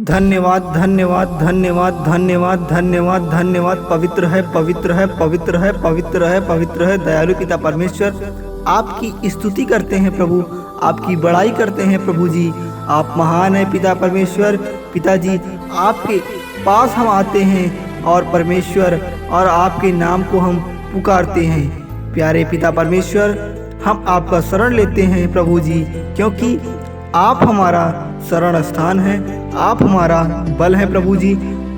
धन्यवाद धन्यवाद धन्यवाद धन्यवाद धन्यवाद धन्यवाद। पवित्र है पवित्र है पवित्र है पवित्र है पवित्र है दयालु पिता परमेश्वर। आपकी स्तुति करते हैं प्रभु, आपकी बड़ाई करते हैं प्रभु जी। आप महान है पिता परमेश्वर। पिताजी, आपके पास हम आते हैं और परमेश्वर और आपके नाम को हम पुकारते हैं। प्यारे पिता परमेश्वर, हम आपका शरण लेते हैं प्रभु जी, क्योंकि आप हमारा शरण स्थान है, आप हमारा बल है प्रभु जी।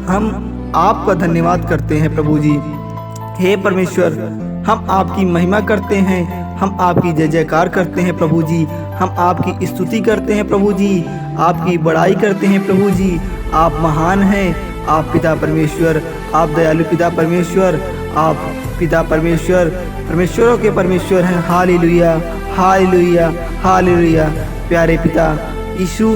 हम आपका धन्यवाद करते हैं प्रभु जी। हे परमेश्वर, हम आपकी महिमा करते हैं, हम आपकी जय जयकार करते हैं प्रभु जी। हम आपकी स्तुति करते हैं प्रभु जी, आपकी बड़ाई करते हैं प्रभु जी। आप महान हैं, आप पिता परमेश्वर, आप दयालु पिता परमेश्वर, आप पिता परमेश्वर, परमेश्वरों के परमेश्वर हैं। Hallelujah hallelujah hallelujah. प्यारे पिता यीशु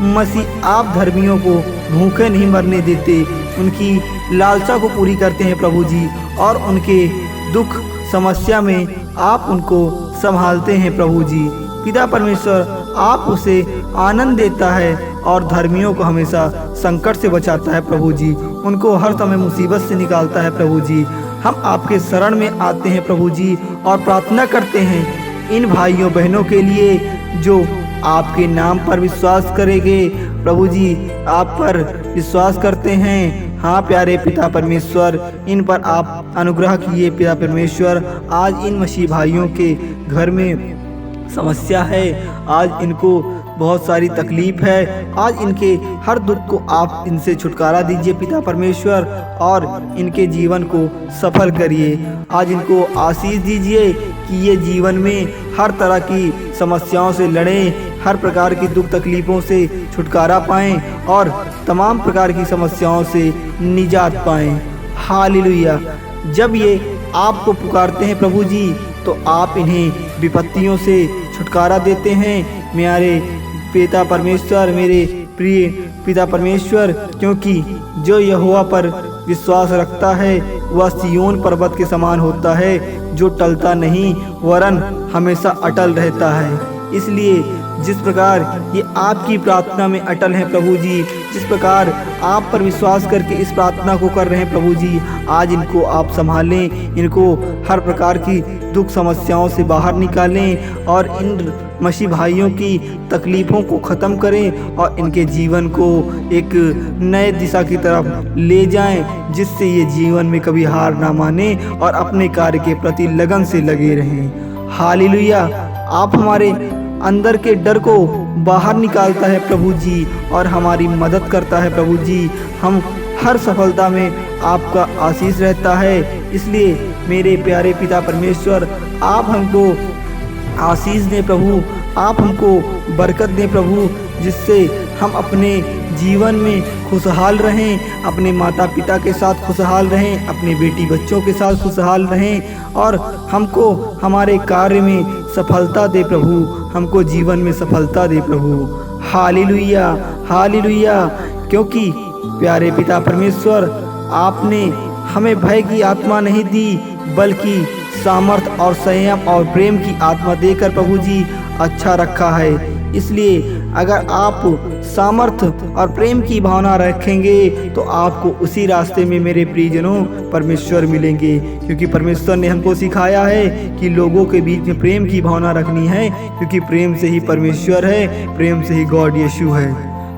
मसीह, आप धर्मियों को भूखे नहीं मरने देते, उनकी लालसा को पूरी करते हैं प्रभु जी, और उनके दुख समस्या में आप उनको संभालते हैं प्रभु जी। पिता परमेश्वर, आप उसे आनंद देता है और धर्मियों को हमेशा संकट से बचाता है प्रभु जी, उनको हर समय मुसीबत से निकालता है प्रभु जी। हम आपके शरण में आते हैं प्रभु जी और प्रार्थना करते हैं इन भाइयों बहनों के लिए जो आपके नाम पर विश्वास करेंगे प्रभु जी, आप पर विश्वास करते हैं। हाँ प्यारे पिता परमेश्वर, इन पर आप अनुग्रह किए पिता परमेश्वर। आज इन मसीह भाइयों के घर में समस्या है, आज इनको बहुत सारी तकलीफ है, आज इनके हर दुख को आप इनसे छुटकारा दीजिए पिता परमेश्वर, और इनके जीवन को सफल करिए। आज इनको आशीष दीजिए कि ये जीवन में हर तरह की समस्याओं से लड़ें, हर प्रकार की दुख तकलीफ़ों से छुटकारा पाएं और तमाम प्रकार की समस्याओं से निजात पाएं। हालेलुया। जब ये आपको पुकारते हैं प्रभु जी, तो आप इन्हें विपत्तियों से छुटकारा देते हैं मेरे पिता परमेश्वर, मेरे प्रिय पिता परमेश्वर, क्योंकि जो यहोवा पर विश्वास रखता है वह सिय्योन पर्वत के समान होता है, जो टलता नहीं वरन हमेशा अटल रहता है। इसलिए जिस प्रकार ये आपकी प्रार्थना में अटल हैं प्रभु जी, जिस प्रकार आप पर विश्वास करके इस प्रार्थना को कर रहे हैं प्रभु जी, आज इनको आप संभालें, इनको हर प्रकार की दुख समस्याओं से बाहर निकालें और इन मसीह भाइयों की तकलीफ़ों को ख़त्म करें और इनके जीवन को एक नए दिशा की तरफ ले जाएं, जिससे ये जीवन में कभी हार ना माने और अपने कार्य के प्रति लगन से लगे रहें। हालेलुया। आप हमारे अंदर के डर को बाहर निकालता है प्रभु जी और हमारी मदद करता है प्रभु जी। हम हर सफलता में आपका आशीष रहता है। इसलिए मेरे प्यारे पिता परमेश्वर, आप हमको आशीष दें प्रभु, आप हमको बरकत दें प्रभु, जिससे हम अपने जीवन में खुशहाल रहें, अपने माता पिता के साथ खुशहाल रहें, अपने बेटी बच्चों के साथ खुशहाल रहें, और हमको हमारे कार्य में सफलता दे प्रभु, हमको जीवन में सफलता दे प्रभु। Hallelujah hallelujah. क्योंकि प्यारे पिता परमेश्वर, आपने हमें भय की आत्मा नहीं दी, बल्कि सामर्थ और संयम और प्रेम की आत्मा देकर प्रभु जी अच्छा रखा है। इसलिए अगर आप सामर्थ और प्रेम की भावना रखेंगे तो आपको उसी रास्ते में मेरे प्रियजनों परमेश्वर मिलेंगे, क्योंकि परमेश्वर ने हमको सिखाया है कि लोगों के बीच में प्रेम की भावना रखनी है, क्योंकि प्रेम से ही परमेश्वर है, प्रेम से ही गॉड यीशु है।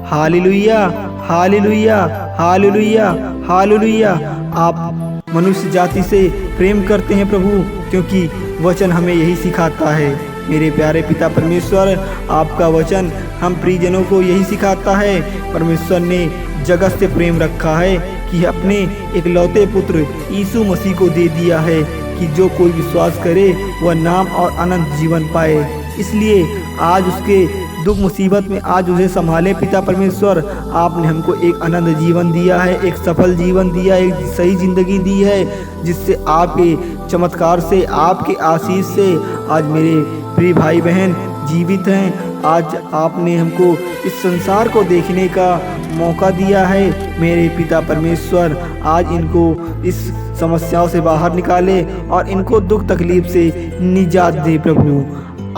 Hallelujah hallelujah hallelujah hallelujah. आप मनुष्य जाति से प्रेम करते हैं प्रभु, क्योंकि वचन हमें यही सिखाता है। मेरे प्यारे पिता परमेश्वर, आपका वचन हम प्रियजनों को यही सिखाता है। परमेश्वर ने जगत से प्रेम रखा है कि अपने इकलौते पुत्र यीशु मसीह को दे दिया है, कि जो कोई विश्वास करे वह नाम और अनंत जीवन पाए। इसलिए आज उसके दुख मुसीबत में आज उसे संभाले पिता परमेश्वर। आपने हमको एक आनंद जीवन दिया है, एक सफल जीवन दिया है, एक सही ज़िंदगी दी है, जिससे आपके चमत्कार से, आपके आशीष से आज मेरे प्रिय भाई बहन जीवित हैं। आज आपने हमको इस संसार को देखने का मौका दिया है मेरे पिता परमेश्वर। आज इनको इस समस्याओं से बाहर निकाले और इनको दुख तकलीफ से निजात दे प्रभु।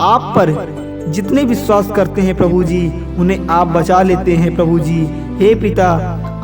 आप पर जितने विश्वास करते हैं प्रभु जी, उन्हें आप बचा लेते हैं प्रभु जी, हे पिता,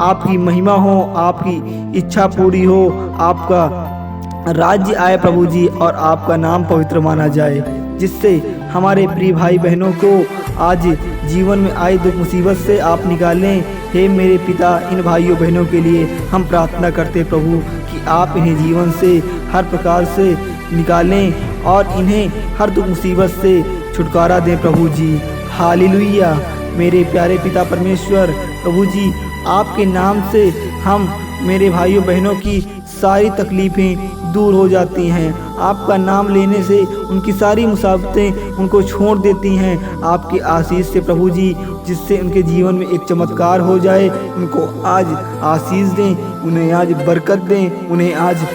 आपकी महिमा हो, आपकी इच्छा पूरी हो, आपका राज्य आए प्रभु जी, और आपका नाम पवित्र माना जाए, जिससे हमारे प्रिय भाई बहनों को आज जीवन में आई दुख मुसीबत से आप निकालें। हे मेरे पिता, इन भाइयों बहनों के लिए हम प्रार्थना करते प्रभु कि आप इन्हें जीवन से हर प्रकार से निकालें और इन्हें हर दुख मुसीबत से छुटकारा दें प्रभु जी। हालेलुया। मेरे प्यारे पिता परमेश्वर, प्रभु जी, आपके नाम से हम मेरे भाइयों बहनों की सारी तकलीफ़ें दूर हो जाती हैं। आपका नाम लेने से उनकी सारी मुसीबतें उनको छोड़ देती हैं आपकी आशीष से प्रभु जी, जिससे उनके जीवन में एक चमत्कार हो जाए। उनको आज आशीष दें, उन्हें आज बरकत दें, उन्हें आज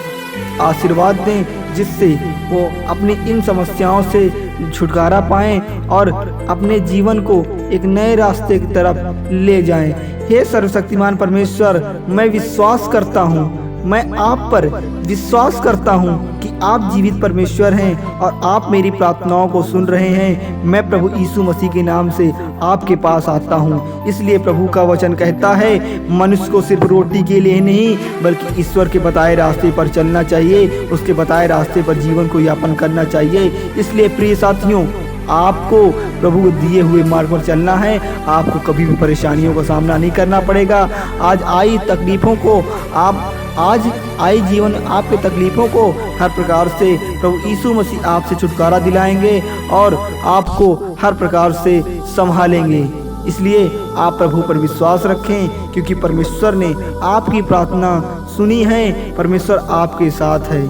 आशीर्वाद दें, जिससे वो अपनी इन समस्याओं से छुटकारा पाएं और अपने जीवन को एक नए रास्ते की तरफ ले जाएं। हे सर्वशक्तिमान परमेश्वर, मैं विश्वास करता हूँ, मैं आप पर विश्वास करता हूँ कि आप जीवित परमेश्वर हैं और आप मेरी प्रार्थनाओं को सुन रहे हैं। मैं प्रभु यीशु मसीह के नाम से आपके पास आता हूँ। इसलिए प्रभु का वचन कहता है, मनुष्य को सिर्फ रोटी के लिए नहीं बल्कि ईश्वर के बताए रास्ते पर चलना चाहिए, उसके बताए रास्ते पर जीवन को यापन करना चाहिए। इसलिए प्रिय साथियों, आपको प्रभु को दिए हुए मार्ग पर चलना है। आपको कभी भी परेशानियों का सामना नहीं करना पड़ेगा। आज आई तकलीफ़ों को आज आई जीवन आपके तकलीफ़ों को हर प्रकार से प्रभु यीशु मसीह आपसे छुटकारा दिलाएंगे और आपको हर प्रकार से संभालेंगे। इसलिए आप प्रभु पर विश्वास रखें, क्योंकि परमेश्वर ने आपकी प्रार्थना सुनी है। परमेश्वर आपके साथ है।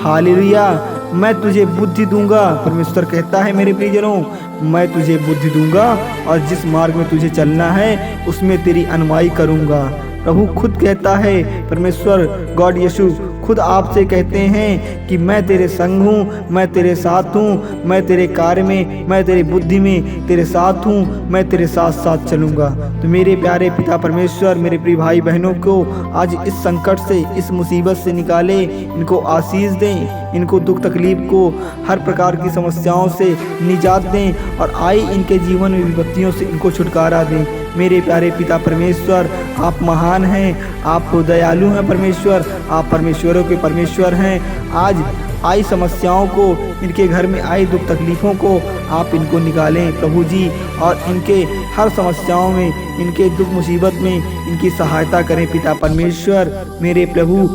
हालेलुया। मैं तुझे बुद्धि दूंगा, परमेश्वर कहता है मेरे प्रियजनों, मैं तुझे बुद्धि दूंगा और जिस मार्ग में तुझे चलना है उसमें तेरी अनुमाई करूंगा। प्रभु खुद कहता है, परमेश्वर गॉड यीशु खुद आपसे कहते हैं कि मैं तेरे संग हूँ, मैं तेरे साथ हूँ, मैं तेरे कार्य में, मैं तेरी बुद्धि में तेरे साथ हूँ, मैं तेरे साथ साथ चलूँगा। तो मेरे प्यारे पिता परमेश्वर, मेरे प्रिय भाई बहनों को आज इस संकट से, इस मुसीबत से निकाले, इनको आशीष दें, इनको दुख तकलीफ को, हर प्रकार की समस्याओं से निजात दें और आई इनके जीवन में विपत्तियों से इनको छुटकारा दें। मेरे प्यारे पिता परमेश्वर, आप महान हैं, आप दयालु हैं परमेश्वर, आप परमेश्वरों के परमेश्वर हैं। आज आई समस्याओं को, इनके घर में आई दुख तकलीफ़ों को आप इनको निकालें प्रभु जी, और इनके हर समस्याओं में, इनके दुख मुसीबत में इनकी सहायता करें पिता परमेश्वर। मेरे प्रभु,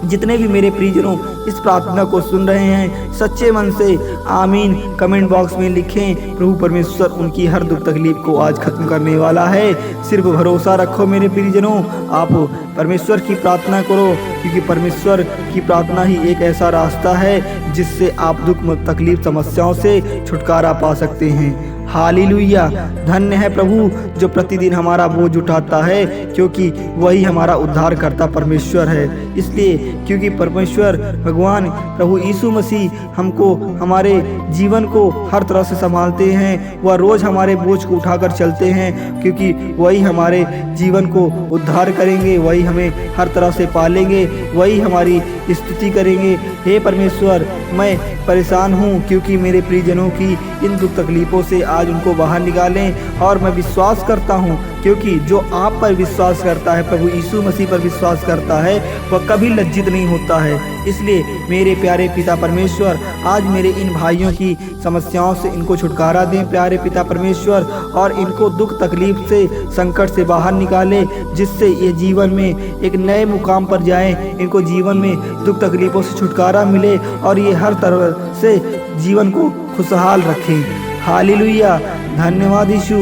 जितने भी मेरे प्रियजनों इस प्रार्थना को सुन रहे हैं, सच्चे मन से आमीन कमेंट बॉक्स में लिखें। प्रभु परमेश्वर उनकी हर दुख तकलीफ को आज खत्म करने वाला है। सिर्फ भरोसा रखो मेरे प्रियजनों, आप परमेश्वर की प्रार्थना करो, क्योंकि परमेश्वर की प्रार्थना ही एक ऐसा रास्ता है जिससे आप दुख तकलीफ समस्याओं से छुटकारा पा सकते हैं। हालेलुया। धन्य है प्रभु जो प्रतिदिन हमारा बोझ उठाता है, क्योंकि वही हमारा उद्धार करता परमेश्वर है। इसलिए क्योंकि परमेश्वर भगवान प्रभु यीशु मसीह हमको, हमारे जीवन को हर तरह से संभालते हैं, वह रोज़ हमारे बोझ को उठाकर चलते हैं, क्योंकि वही हमारे जीवन को उद्धार करेंगे, वही हमें हर तरह से पालेंगे, वही हमारी स्तुति करेंगे। हे परमेश्वर, मैं परेशान हूँ, क्योंकि मेरे प्रियजनों की इन दुख तकलीफ़ों से आज उनको बाहर निकालें। और मैं विश्वास करता हूँ, क्योंकि जो आप पर विश्वास करता है, प्रभु यीशु मसीह पर विश्वास करता है, वह कभी लज्जित नहीं होता है। इसलिए मेरे प्यारे पिता परमेश्वर, आज मेरे इन भाइयों की समस्याओं से इनको छुटकारा दें प्यारे पिता परमेश्वर, और इनको दुख तकलीफ से, संकट से बाहर निकालें, जिससे ये जीवन में एक नए मुकाम पर जाएं, इनको जीवन में दुख तकलीफ़ों से छुटकारा मिले और ये हर तरह से जीवन को खुशहाल रखें। हालेलुया। धन्यवाद यीशु।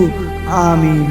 आमीन।